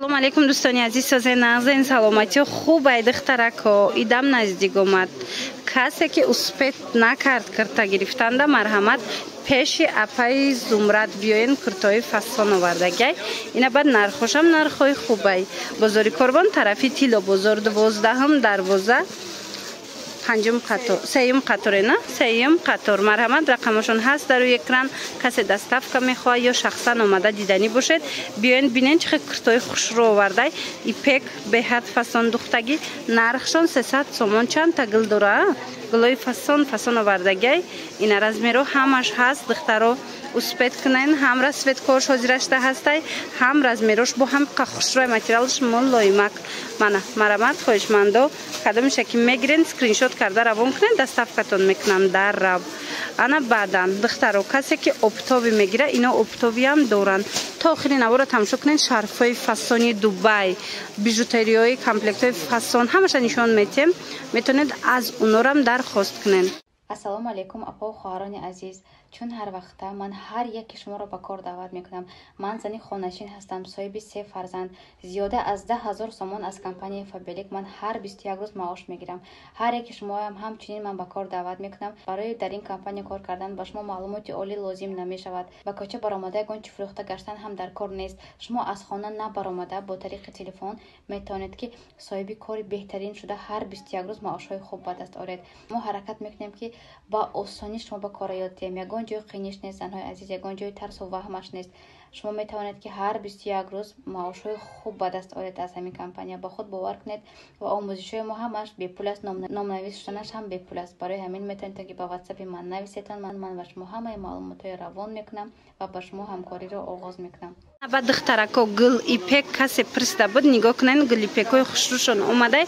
سلام علیکم دوستان عزیز. سازه نازنین سلامتی خوب ای دخترکو ایدم نزدیک اومد. کسی که اسپت نکرد کرتا گرفتنده مرحمت پیش اپای زمرد بیاین کرتای فسان آوردگی. اینا بعد نرخوشم نرخوی خوبه. بازاری قربان طرفی تیلو بازار 12 دروازه پنجم قطار سیم قطار نه سیم قطار مرحمت رقمشون هست در روی اکران. کسی دستف که میخواه یا شخصا آمده دیدنی باشد بیاین بینین چه کرتای خوش رو آورده. ای پیک به حد فسان دختگی نرخشون 300 سومون چند تا گل داره. گلای فسان آوردگی این رزمیرو همش هست دخترو اسپت کنین هم رسوت کوش حاضرشته هسته هم رزمیروش با هم خوش روی ماتریالش مول لایمک منه مرحمت خوشمندو قدمش که میگیرین اسکرین شات کرده روان کنین دستافکتون میکنن در رب انا بعدن دخترو کسی که اپتوبی میگیره اینا اپتوبی هم دورن تا آخری نوارو تماشا کنین. شرفای فسانی دبی بیژوتریای کامپلکتای فسان همش نشون میتیم میتونید از اونها هم درخواست کنین. السلام علیکم اپا و خواهران عزیز. چون هر وقت من هر یک شما را به کار دعوت میکنم. من زنی خانشین هستم، صاحب 3 فرزند، زیاده از 10,000 سومان از کمپانی فابلیک من هر 21 روز معاش میگیرم. هر یک شما هم همچنین من به کار دعوت میکنم. برای در این کمپانی کار کردن با شما معلومات عالی لازم نمیشود. با کوچه برآمده گنج فروخته گشتن هم در کار نیست. شما از خانه نبرآمده با طریق تلفن میتونید که صاحب کار بهترین شده هر 21 روز معاش های خوب به دست آورید. ما حرکت میکنیم که با آسانی شما به کار یاد یگان جای قینیش نیست زنهای عزیز، یگان جای ترس و وهمش نیست. شما می توانید که هر 21 روز معاشهای خوب به دست آورید از همین کمپانی. با خود باور کنید و آموزش های ما همش بی پول است. نام نوشتنش هم بی پول است. برای همین میتونید که با واتساپ من نویسیدن من و شما همه معلومات های روان میکنم و با شما همکاری را آغاز میکنم. بعد دخترکو گل ایپک کسی پرسته بود نگاه کنین گل ایپکای خوشروشون اومده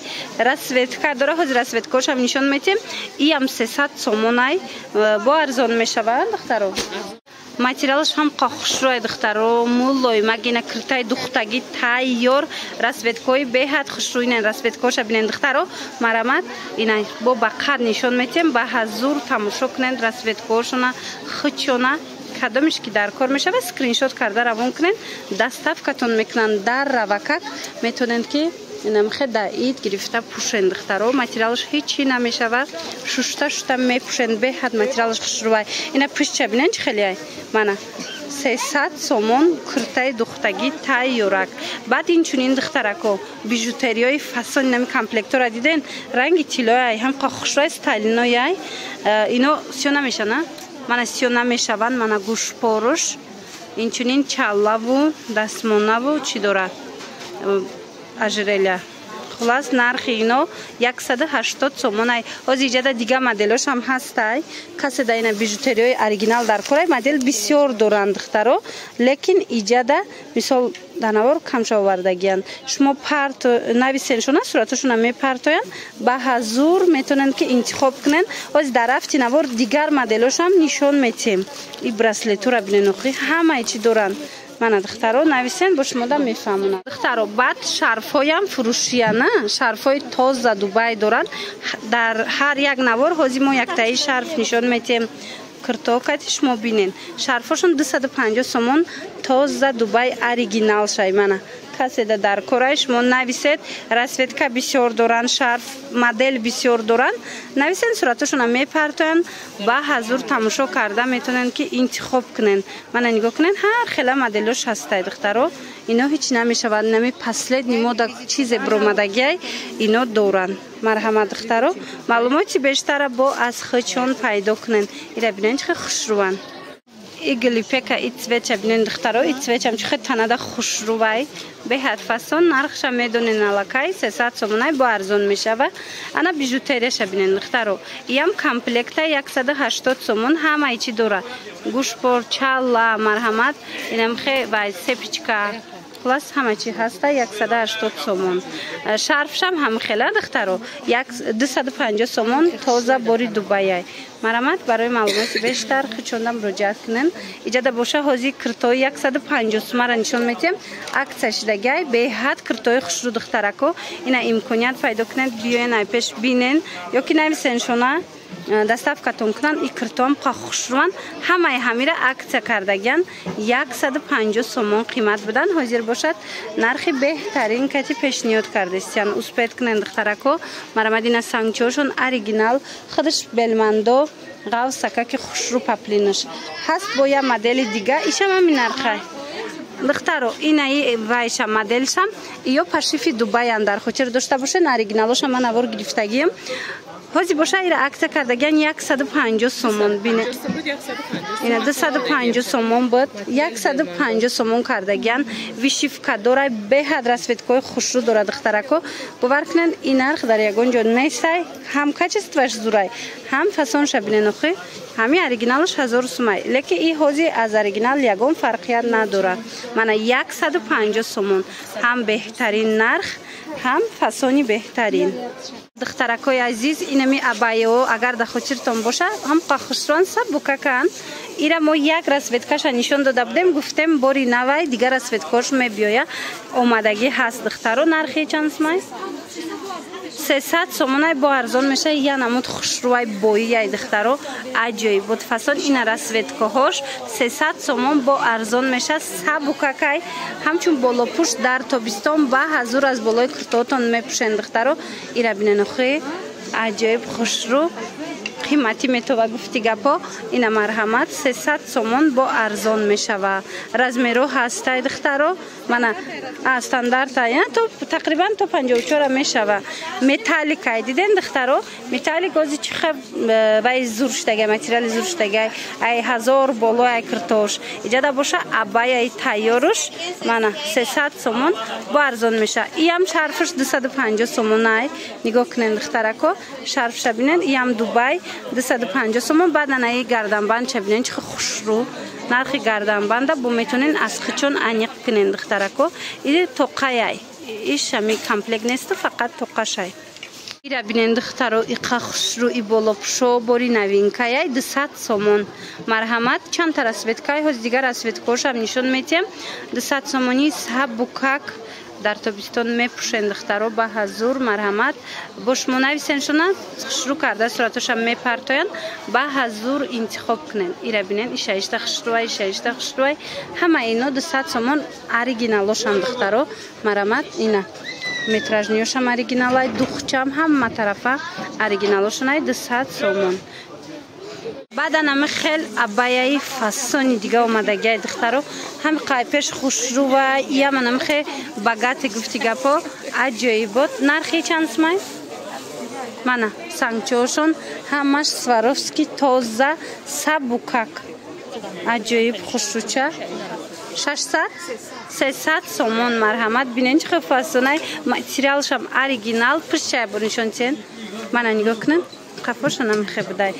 رسوت داره حاضر رسوت کوش هم نشون میتیم. ای هم 300 سومونای با ارزان میشود دخترو. ماتریالش هم خوشروی دخترو مولای مگینه کرتای دختگی تایور رسوت کوی به حد خوشروی نه رسوت کوش ببینید دخترو مرحمت اینا با بقر نشون میتیم با حضور تماشا کنین رسوت کوشونه خچونه کدامش که در کار میشه و اسکرین شات کرده روان کنین دستافکتون میکنن در روکک میتونین که اینم خد اید گرفته پوشند دخترو. ماتریالش هیچی نمیشود شوشته میپوشند به حد ماتریالش خوشروی. اینا پشت ببینین چه خیلی منه 300 سومون کرتای دختگی تایورک. بعد این چونین دخترکو بیژوتریای فسان نمی کامپلکت را دیدین رنگ طلایی هم خوشروی استایلینای اینو سیو نمیشه نه من سیو نمیشوند من گوش پاروش این چونین چالا و دستمونه و چی داره اجرله خلاص نرخ اینو 180 سومون ای. از ایجاد دیگه مدلش هم هسته کسی در این بیژوتریای اوریجینال در کار مدل بسیار دورند دخترو لیکن ایجاد مثال دنوار کمش آوردگیان شما پرت نویسنشون صورتشون هم میپرتاین به حضور میتونن که انتخاب کنن. از درفتی نوار دیگر مدلش هم نشون میتیم. این برسلتو را ببینید نخی همه چی دورن من دخترو نویسن باش مدام میفهمونم دخترو. بعد شرفایم فروشیانه شرفای تازه دبی دارن در هر یک نوار حاضی ما یک تایی شرف نشون میتیم کرتاکتش ما بینین شرفاشون 250 سومون تازه دبی اوریجینال شایمانه کسی در کارش ما نویسید رسوت که بسیار دورن شرف مدل بسیار دورن نویسین صورتشون هم میپرتن با حضور تماشا کرده میتونن که انتخاب کنن. من نگاه کنن هر خیلی مدلش هسته دخترو اینا هیچ نمیشود نمی پسلید نیمو چیز برامدگی اینا دورن مرحمت دخترو. معلوماتی بیشتر با از خودشون پیدا کنن. اینا ببینن چه خوشروان ایگلی پیکا ایتسویچ ببینید دخترو ایتسویچ هم چه تنده خوشروی به حد فسان نرخش میدونین علاقه 300 سومونای با ارزون میشه و انا بیژوتریش ببینید دخترو یم کامپلکت 180 سومون همه چی داره گوش پر چالا مرحمت اینم خیلی وای سپیچکا خلاص همه چی هسته 180 سومون. شرفش هم خیلی دخترو 250 سومون تازه باری دبی. مرحمت برای معلومات بیشتر خچوندم مراجعه کنین. ایجاد باشه حاضی کرتای 150 سومه را نشون میتیم عکسش دگی به حد کرتای خوش رو دخترکو اینا امکانیت پیدا کنید بیاین پیش بینین یا که نویسین شونه دستافکتون کنن ای کرتام خشروان همه همیره اکسیا کردگیان 150 سومون قیمت بدن حاضر باشد نرخی بهترین کتی پیشنهاد کردستیان اسپید کنن دخترکو مرامدین سانگچوشون اوریجینال خودش بلمندو قاو سکک خشرو پپلینش هست با یه مدل دیگه ایشم همین نرخه دخترو اینایی وایش مدلشم یا پشیفی دبی اندر خوچر داشته باشه اوریجینالش من اول گرفتگیم حاضر باشه ایره اکسیا کردگیان 150 سومون بینه اینا 250 سومون بود 150 سومون کردگیان ویشیفکا داره به حد رسویتکوی خوشرو داره دخترکو باورکنن این نرخ در یگون جون نیستی هم کچست وش زورای هم فسون شبینه نخی همی اوریجینالش 1000 سومای لیکن این حاضر از اوریجینال یگون فرقیت نداره من 150 سومون هم بهترین نرخ هم فسونی بهترین دخترکای عزیز اینمی ابایو اگر دخوچرتون باشه هم قخشران سب بککن ایره ما یک رسویتکاش نشون داده بودیم گفتیم باری نوای دیگر رسویتکاش میبیاید اومدگی هست دخترو نرخی چند سمای 300 سومونای با ارزان میشه یا نمود خوشروای بویی دخترو عجیب بود فصل این رسویتکاهاش 300 سومون با ارزان میشه سبوککای همچون بالا پوش در تابستان با حضور از بالای کرتاتون میپوشن دخترو ایره بینن خیلی عجیب خوشرو قیمتی میتوه گفتی گپا این مرحمت 300 سومون با ارزان میشوه رزمیرو هسته دخترو من استاندارد تو تقریبا تو 54 میشوه متالیک دیدن دخترو متالیک گازی چخه وای زورشتگی متریال زورشتگی ای 1000 بالا ای کرتوش ایجاده باشه ابای تیارش من 300 سومون با ارزان میشه ایم شرفش 250 سومون ای نگاه کنین دخترکو شرفش ببینن ایم دبی 250 سومون بعد نای گردنبند چه ببینین چه خوشرو نرخ گردنبند بو میتونین از خچون انیق کنین دخترکو این توقعی ایش همی کامپلکس نیست فقط توقعشای ایرا بینین دخترو ای خوشرو ای بالا پشو باری نوینکای 200 سومون مرحمت چند تا رسویتکای هست دیگر رسویتکاش هم نشون میتیم 200 سومونی صاحب بوکاک در تابستان میپوشند دخترو به حضور مرحمت باش منویسن شونه شروع کرده صورتش هم میپرتاین به حضور انتخاب کنین ایره بینین این شایسته خشروی همه اینا 200 سومون اوریجینالش هم دخترو مرحمت اینا متراژنیوش هم اوریجینالای دوخچم هم طرفه اوریجینالشون 200 سومون بعد نمی خیل ابایای فسونی دیگه اومدگی دخترو هم قایپش خوشرو و یا منم خیل باگات گفتی گپا عجیب بود نرخی چند سمای من سانگچوشون همش سواروفسکی تازه سبوکک عجیب خوشروچه 600 300 سومون مرحمت بینین چه فسونای ماتریالش هم اوریجینال پشت برنشون چین من نگاه کنم قفاشون هم خیلی بدای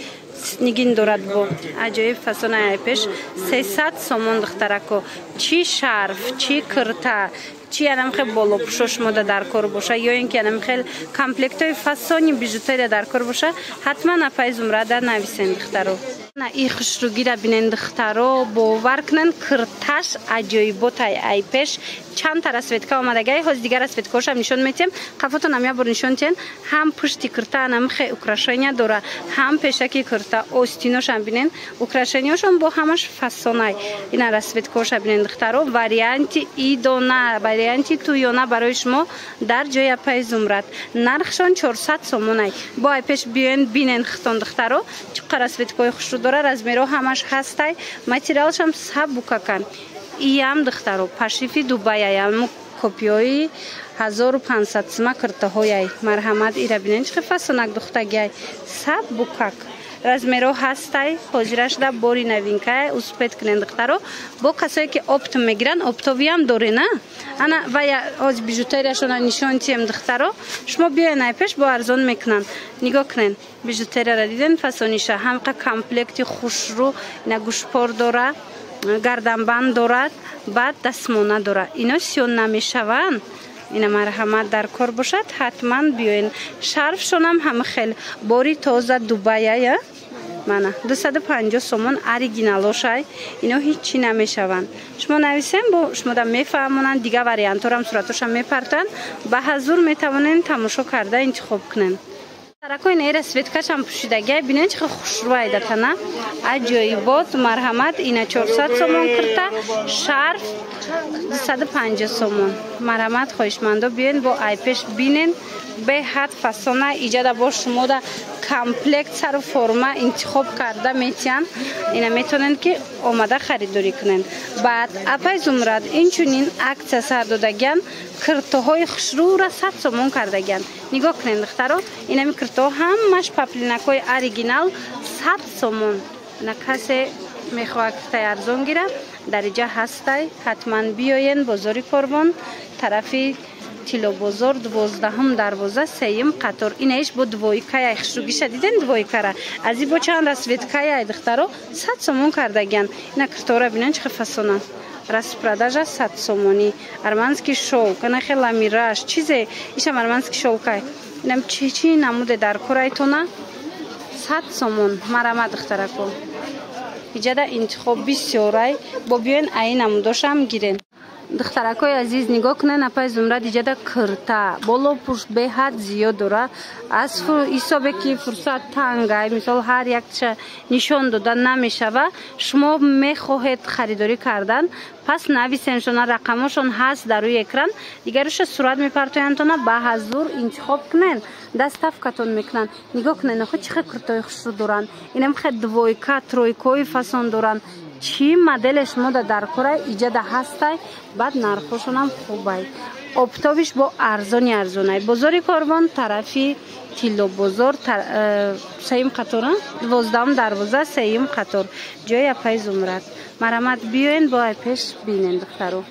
نگین دارد با عجیب فسون ایپش 300 سومون دخترکو چی شرف چی کرتا چی انم خیلی بالا پوشش مده در کار باشه یا اینکه انم خیلی کامپلکت های فسونی بیژوتری در کار باشه حتما اپای زمره در نویسن دخترو نه این خوشروگی را بینن دخترو باور کنن کرتاش عجیبات ایپش چند تا رسویتکا اومدگی هست دیگر رسویتکاش هم نشون میتیم قفاتون هم یا بر نشون تین هم پشتی کرتا هم خیلی اوکراشینیا داره هم پیشکی کرتا اوستینوش هم بینن اوکراشینیاش هم با همش فسونای این رسویتکاش هم بینن دخترو واریانتی ایدونا واریانتی تویونا برای شما در جای پای زمرت نرخشون 400 سومونای با ایپش بینن خطون دخترو چقدر رسویتکای خوش داره رزمیرو همش هسته ماتریالش هم سب بککن ایم دخترو پشیفی دبی ایم کپیوی 1500 سما کرته های مرحمت ایره بینین چه فسونک دختگی سب بکک رزمیرو هسته حجرش در باری نوینکه اسپید کنند دخترو با کسایی که اپت میگیرن اپتوی هم داره نه انا و یا از بیژوتریشون نشون تیم دخترو شما بیاین ایپش با ارزان میکنن نگاه کنین بیژوتری را دیدن فسونیشه هم کامپلکت خوشرو نگوشپار داره گردنبند دارد بعد دستمونه داره اینا سیون نمیشون اینا مرحمت در کار باشد حتما بیاین شرفشون هم خیلی باری تازه دبیه من 250 سومون اوریجینالوشای اینا هیچی نمیشون شما نویسین با شما دا میفهمونن دیگه واریانت هم صورتش هم میپرتن به حضور میتوانین تماشا کرده انتخاب کنین Таракой нера светкаш هم پوشیدگی ببینید چه خوشرو ایده نه عجایبات مرحمت اینا 400 سومون کرده شرف 250 سومون مرحمت خواهشمندا بیاین با ایپش بینین به حد فسانه ایجاد با شما دا کامپلکت سر فرما انتخاب کرده میتین اینا میتونن که اومده خریداری کنن بعد اپای زمرد این چونین عکس سر دادگن کرتوهای خوشرو را 100 سومون کردگن نگاه کنین دخترا اینا می کرتو همش پاپلینکای اوریجینال 100 سومون نه کسی میخواد که ارزون گیره درجه هستی حتما بیاین بازاری کربن طرفی تیلو بازار 12 دروازه 3 قطار اینش با دویکای خشوگیش دیدن دویکاره از این با چند رسویتکای دخترا 100 سومون کردگن اینا کرتورا ببینن چه فسونه распродажа 100 сомони арманский шелк она хела мираж чизе иша арманский шелкай инам чечи намуде дар корайтона 100 сомон марамад духтарако иҷада интихоб бисёрай бо биён ай намудошам гирен духтаракои азиз нигоҳ кунед апай зумрад иҷада кирта боло пушт беҳад зиёд дора аз ҳисобе ки фурсат тангай мисол ҳар якша нишон дода намешава шумо мехоҳед харидорӣ кардан пас нависеншона рақамошон ҳаст дар рӯи экран дигаруша сурат мепартояндтона ба ҳазур интихоб кунен даставкатон мекунанд нигоҳ кунед нохо чӣ хел киртои хушрӯ доранд инам хел двойка тройкои фасон доранд چی مدلش مده در کره ایجاد هسته بعد نرخشون هم خوبه اپتاویش با ارزونی بازاری کاروان طرفی تیلو بازار سیم قطار 12 دروازه سیم قطار جای اپای زمرد مرحمت بیاین با اپش بینین دخترو